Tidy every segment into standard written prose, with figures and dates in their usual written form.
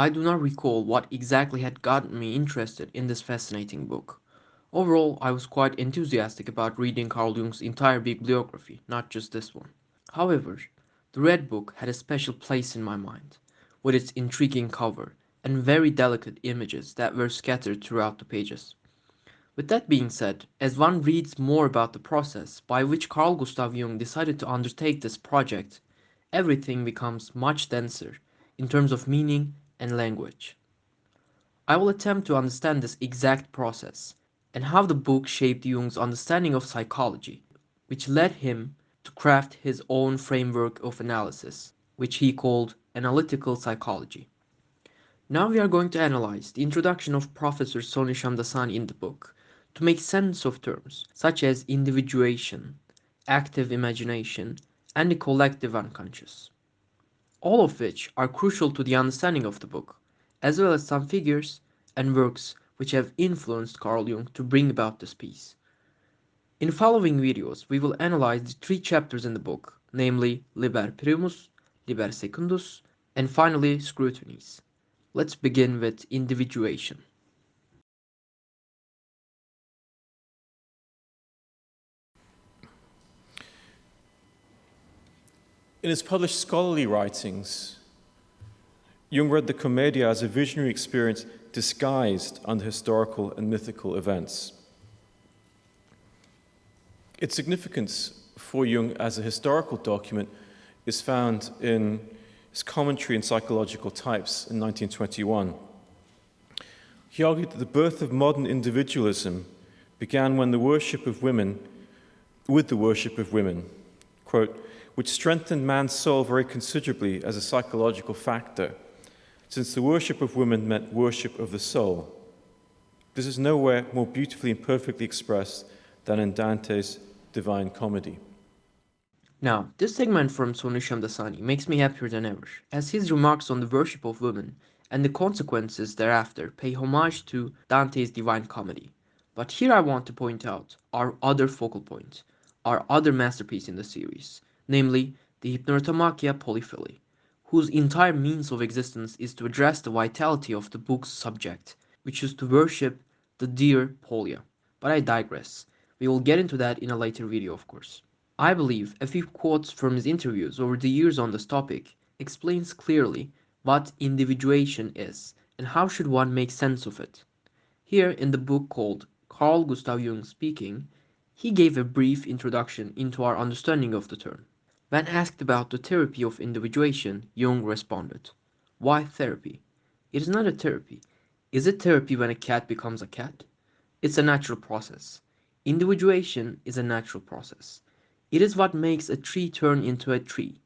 I do not recall what exactly had gotten me interested in this fascinating book. Overall, I was quite enthusiastic about reading Carl Jung's entire bibliography, not just this one. However, the Red Book had a special place in my mind, with its intriguing cover and very delicate images that were scattered throughout the pages. With that being said, as one reads more about the process by which Carl Gustav Jung decided to undertake this project, everything becomes much denser in terms of meaning and language. I will attempt to understand this exact process and how the book shaped Jung's understanding of psychology, which led him to craft his own framework of analysis, which he called analytical psychology. Now we are going to analyze the introduction of Professor Soni Shamdasani in the book to make sense of terms such as individuation, active imagination, and the collective unconscious, all of which are crucial to the understanding of the book, as well as some figures and works which have influenced Carl Jung to bring about this piece. In following videos, we will analyze the three chapters in the book, namely Liber Primus, Liber Secundus, and finally Scrutinies. Let's begin with individuation. In his published scholarly writings, Jung read the Commedia as a visionary experience disguised under historical and mythical events. Its significance for Jung as a historical document is found in his commentary in psychological types in 1921. He argued that the birth of modern individualism began when with the worship of women, quote, which strengthened man's soul very considerably as a psychological factor, since the worship of women meant worship of the soul. This is nowhere more beautifully and perfectly expressed than in Dante's Divine Comedy. Now, this segment from Sonu Shamdasani makes me happier than ever, as his remarks on the worship of women and the consequences thereafter pay homage to Dante's Divine Comedy. But here I want to point out our other focal point, our other masterpiece in the series, namely the Hypnotomachia Polyphily, whose entire means of existence is to address the vitality of the book's subject, which is to worship the dear Polia. But I digress. We will get into that in a later video, of course. I believe a few quotes from his interviews over the years on this topic explains clearly what individuation is and how should one make sense of it. Here in the book called Carl Gustav Jung Speaking, he gave a brief introduction into our understanding of the term. When asked about the therapy of individuation, Jung responded, "Why therapy? It is not a therapy. Is it therapy when a cat becomes a cat? It's a natural process. Individuation is a natural process. It is what makes a tree turn into a tree.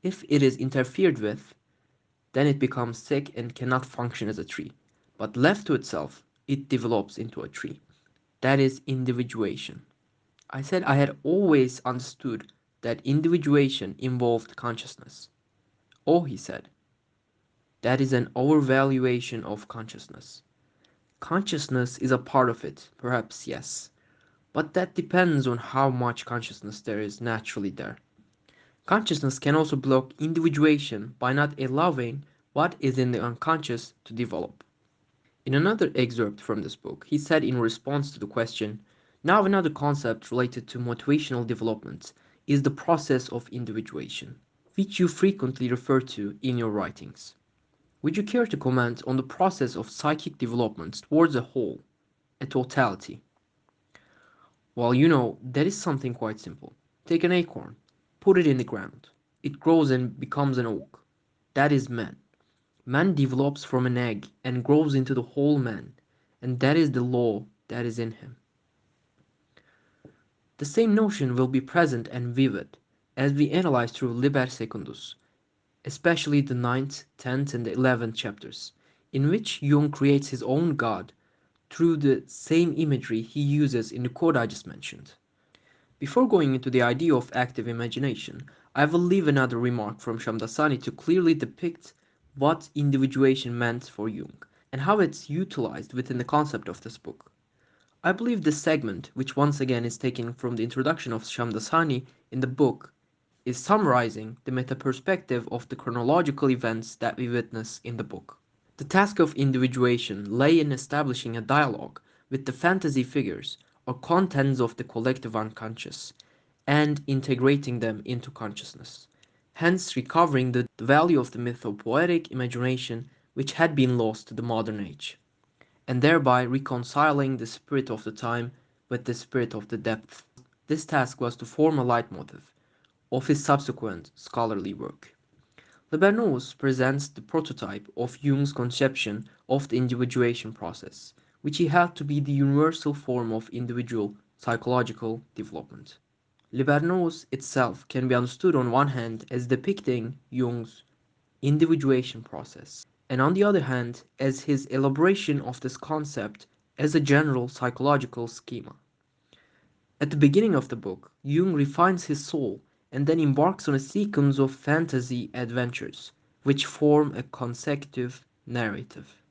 If it is interfered with, then it becomes sick and cannot function as a tree. But left to itself, it develops into a tree. That is individuation." I said I had always understood that individuation involved consciousness. "Oh," he said, "that is an overvaluation of consciousness. Consciousness is a part of it, perhaps yes. But that depends on how much consciousness there is naturally there. Consciousness can also block individuation by not allowing what is in the unconscious to develop." In another excerpt from this book, he said in response to the question, "Now another concept related to motivational development is the process of individuation, which you frequently refer to in your writings. Would you care to comment on the process of psychic development towards a whole, a totality?" Well, that is something quite simple. Take an acorn, put it in the ground. It grows and becomes an oak. That is man. Man develops from an egg and grows into the whole man, and that is the law that is in him. The same notion will be present and vivid as we analyze through Liber Secundus, especially the ninth, 10th, and 11th chapters, in which Jung creates his own God through the same imagery he uses in the quote I just mentioned. Before going into the idea of active imagination, I will leave another remark from Shamdasani to clearly depict what individuation meant for Jung and how it's utilized within the concept of this book. I believe this segment, which once again is taken from the introduction of Shamdasani in the book, is summarizing the meta perspective of the chronological events that we witness in the book. The task of individuation lay in establishing a dialogue with the fantasy figures or contents of the collective unconscious and integrating them into consciousness, hence recovering the value of the mythopoetic imagination which had been lost to the modern age, and thereby reconciling the spirit of the time with the spirit of the depth. This task was to form a leitmotif of his subsequent scholarly work. Lebernoz presents the prototype of Jung's conception of the individuation process, which he held to be the universal form of individual psychological development. Lebernoz itself can be understood on one hand as depicting Jung's individuation process, and on the other hand as his elaboration of this concept as a general psychological schema. At the beginning of the book, Jung refines his soul and then embarks on a sequence of fantasy adventures, which form a consecutive narrative.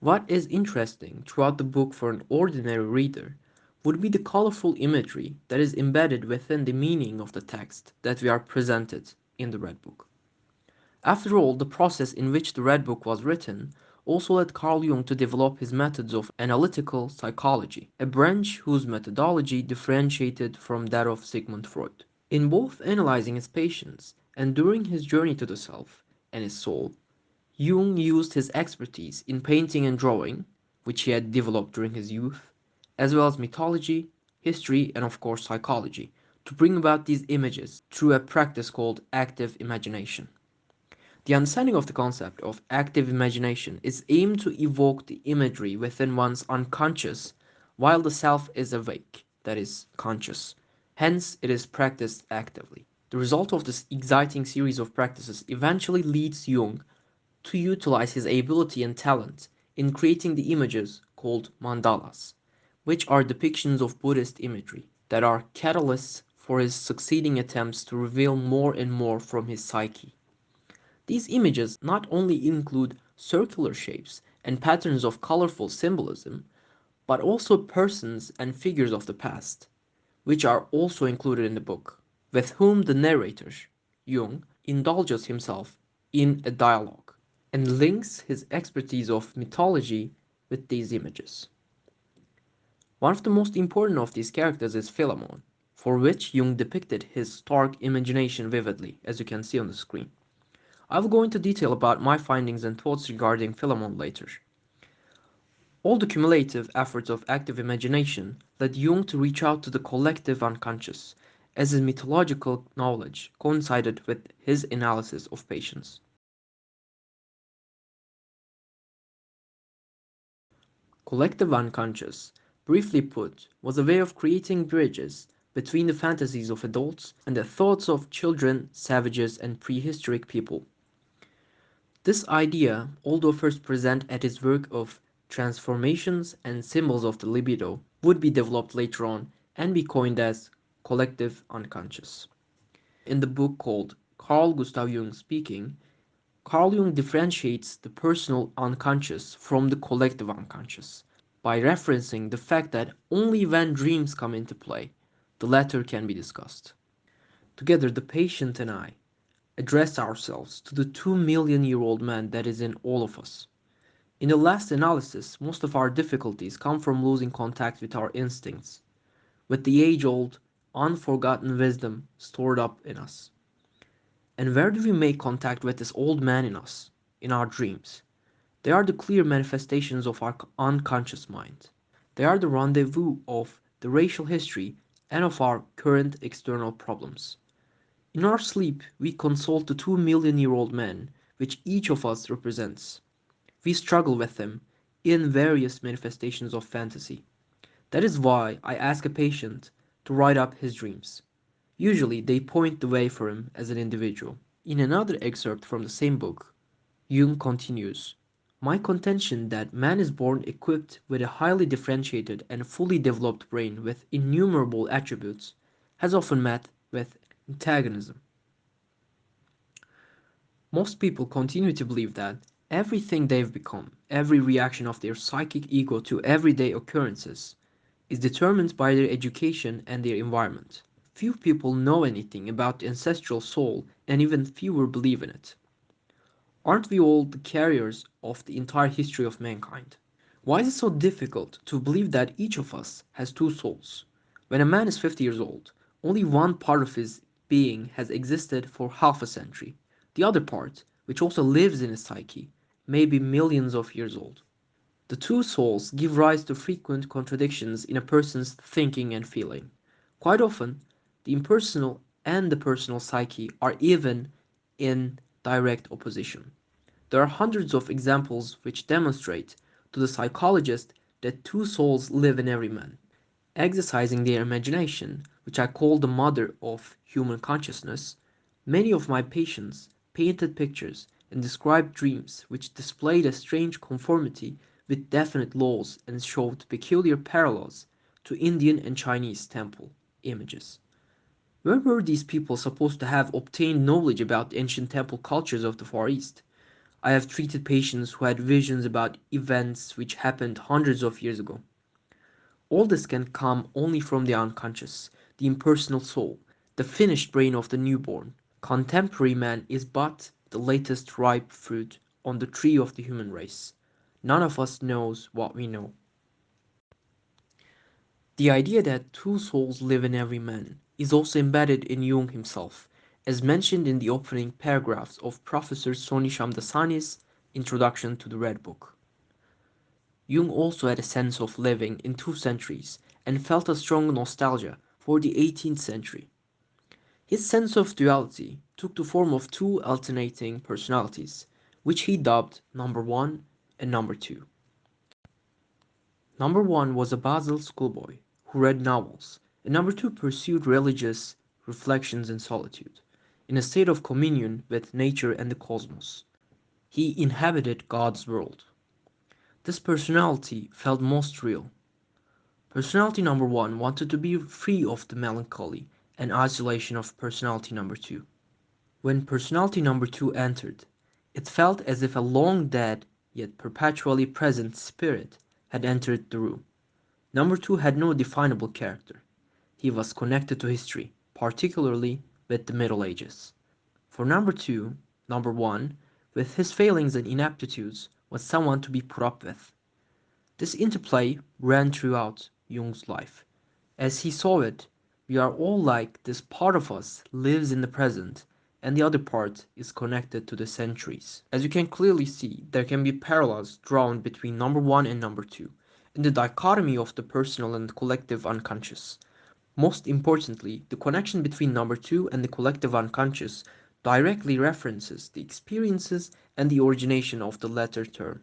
What is interesting throughout the book for an ordinary reader would be the colorful imagery that is embedded within the meaning of the text that we are presented in the Red Book. After all, the process in which the Red Book was written also led Carl Jung to develop his methods of analytical psychology, a branch whose methodology differentiated from that of Sigmund Freud. In both analyzing his patients and during his journey to the self and his soul, Jung used his expertise in painting and drawing, which he had developed during his youth, as well as mythology, history, and of course psychology, to bring about these images through a practice called active imagination. The understanding of the concept of active imagination is aimed to evoke the imagery within one's unconscious while the self is awake, that is, conscious. Hence, it is practiced actively. The result of this exciting series of practices eventually leads Jung to utilize his ability and talent in creating the images called mandalas, which are depictions of Buddhist imagery that are catalysts for his succeeding attempts to reveal more and more from his psyche. These images not only include circular shapes and patterns of colorful symbolism, but also persons and figures of the past, which are also included in the book, with whom the narrator, Jung, indulges himself in a dialogue and links his expertise of mythology with these images. One of the most important of these characters is Philemon, for which Jung depicted his stark imagination vividly, as you can see on the screen. I will go into detail about my findings and thoughts regarding Philemon later. All the cumulative efforts of active imagination led Jung to reach out to the collective unconscious, as his mythological knowledge coincided with his analysis of patients. Collective unconscious, briefly put, was a way of creating bridges between the fantasies of adults and the thoughts of children, savages, and prehistoric people. This idea, although first present at his work of Transformations and Symbols of the Libido, would be developed later on and be coined as collective unconscious. In the book called Carl Gustav Jung Speaking, Carl Jung differentiates the personal unconscious from the collective unconscious by referencing the fact that only when dreams come into play, the latter can be discussed. Together, the patient and I address ourselves to the 2 million-year-old man that is in all of us. In the last analysis, most of our difficulties come from losing contact with our instincts, with the age old, unforgotten wisdom stored up in us. And where do we make contact with this old man in us? In our dreams. They are the clear manifestations of our unconscious mind. They are the rendezvous of the racial history and of our current external problems. In our sleep, we consult the 2 million-year-old man, which each of us represents. We struggle with him in various manifestations of fantasy. That is why I ask a patient to write up his dreams. Usually, they point the way for him as an individual. In another excerpt from the same book, Jung continues, my contention that man is born equipped with a highly differentiated and fully developed brain with innumerable attributes has often met with antagonism. Most people continue to believe that everything they've become, every reaction of their psychic ego to everyday occurrences, is determined by their education and their environment. Few people know anything about the ancestral soul, and even fewer believe in it. Aren't we all the carriers of the entire history of mankind? Why is it so difficult to believe that each of us has two souls? When a man is 50 years old, only one part of his being has existed for half a century. The other part, which also lives in his psyche, may be millions of years old. The two souls give rise to frequent contradictions in a person's thinking and feeling. Quite often, the impersonal and the personal psyche are even in direct opposition. There are hundreds of examples which demonstrate to the psychologist that two souls live in every man, exercising their imagination, which I call the mother of human consciousness. Many of my patients painted pictures and described dreams which displayed a strange conformity with definite laws and showed peculiar parallels to Indian and Chinese temple images. Where were these people supposed to have obtained knowledge about the ancient temple cultures of the Far East? I have treated patients who had visions about events which happened hundreds of years ago. All this can come only from the unconscious, the impersonal soul, the finished brain of the newborn. Contemporary man is but the latest ripe fruit on the tree of the human race. None of us knows what we know. The idea that two souls live in every man is also embedded in Jung himself, as mentioned in the opening paragraphs of Professor Soni Shamdasani's introduction to the Red Book. Jung also had a sense of living in two centuries and felt a strong nostalgia for the 18th century. His sense of duality took the form of two alternating personalities, which he dubbed Number One and Number Two. Number One was a Basel schoolboy who read novels, and Number Two pursued religious reflections in solitude, in a state of communion with nature and the cosmos. He inhabited God's world. This personality felt most real. Personality number one wanted to be free of the melancholy and isolation of personality number two. When personality number two entered, it felt as if a long dead yet perpetually present spirit had entered the room. Number two had no definable character. He was connected to history, particularly with the Middle Ages. For number two, number one, with his failings and inaptitudes, was someone to be put up with. This interplay ran throughout Jung's life. As he saw it, we are all like this part of us lives in the present and the other part is connected to the centuries. As you can clearly see, there can be parallels drawn between number one and number two, in the dichotomy of the personal and collective unconscious. Most importantly, the connection between number two and the collective unconscious directly references the experiences and the origination of the latter term.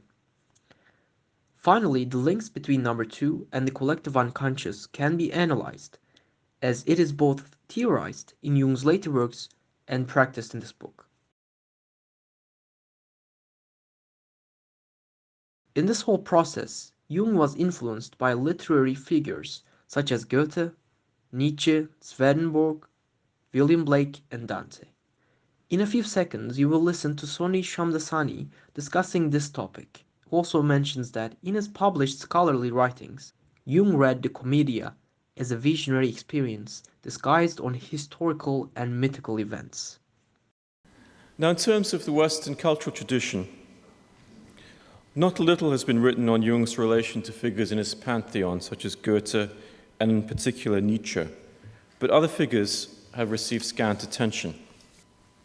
Finally, the links between number two and the collective unconscious can be analyzed, as it is both theorized in Jung's later works and practiced in this book. In this whole process, Jung was influenced by literary figures such as Goethe, Nietzsche, Swedenborg, William Blake, and Dante. In a few seconds, you will listen to Soni Shamdasani discussing this topic, who also mentions that in his published scholarly writings, Jung read the Commedia as a visionary experience disguised on historical and mythical events. Now, in terms of the Western cultural tradition, not little has been written on Jung's relation to figures in his pantheon, such as Goethe and in particular Nietzsche, but other figures have received scant attention,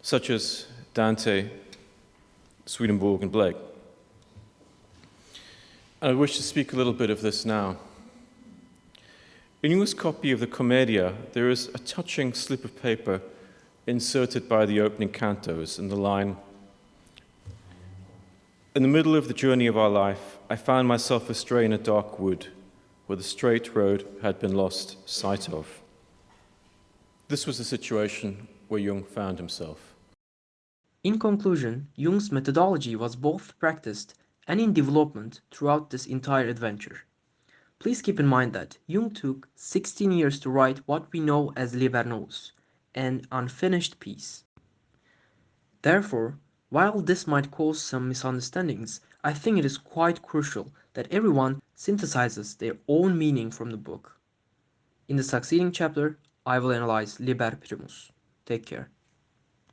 such as Dante, Swedenborg, and Blake. And I wish to speak a little bit of this now. In Jung's copy of the Commedia, there is a touching slip of paper inserted by the opening cantos in the line, "In the middle of the journey of our life, I found myself astray in a dark wood, where the straight road had been lost sight of." This was the situation where Jung found himself. In conclusion, Jung's methodology was both practiced and in development throughout this entire adventure. Please keep in mind that Jung took 16 years to write what we know as Liber Novus, an unfinished piece. Therefore, while this might cause some misunderstandings, I think it is quite crucial that everyone synthesizes their own meaning from the book. In the succeeding chapter, I will analyze Liber Primus. Take care.